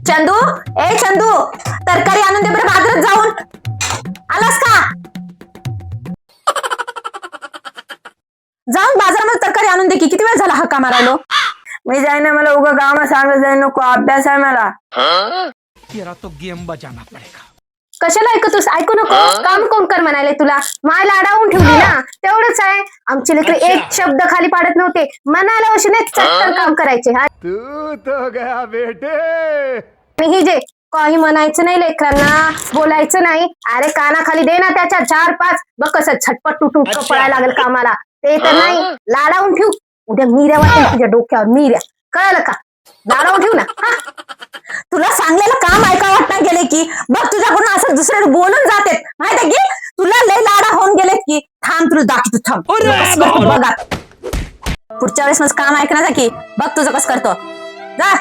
चंदू, ए चंदू, तरकारी आणून दे बरं बाजारात जाऊन. आलास का? जाऊन बाजारामध्ये तरकारी आणून दे की. किती वेळ झाला हक्का मारायलो. मी जाईना, मला उगा काम सांगत जाई नको, अभ्यास आहे मला. तेरा तो गेम बजाना पडेगा. कशाला ऐकतोस? ऐकू नको. काम कोण कर म्हणाले तुला? मायला अडावून ठेवली ना, तेवढंच आहे. आमचे लेकरं एक शब्द खाली पाडत नव्हते, मनाला वशीने चटकन काम करायचे. तू तो गया बेटे. आणि ही जे काही म्हणायचं नाही लेकरांना, बोलायचं नाही. अरे कानाखाली दे ना त्याच्या 4-5. बघ कसं झटपट तुटून पळायला लागेल कामाला. ते तर नाही, लाडावून ठेवू. उद्या मिऱ्या वाटेल तुझ्या डोक्यावर, मिऱ्या. कळलं का? लाडावून ठेवू ना. तुला सांगलेलं काम ऐका वाटणार गेले की बघ तुझ्याकडून असं दुसरे बोलून जाते. माहिती की तुला लय लाडा होऊन गेलेत की. थांब तुला दाखवतो, थांब. बघा पुढच्या वेळेस माझं काम ऐकण्याचा की बघ तुझं कसं करतो. जा.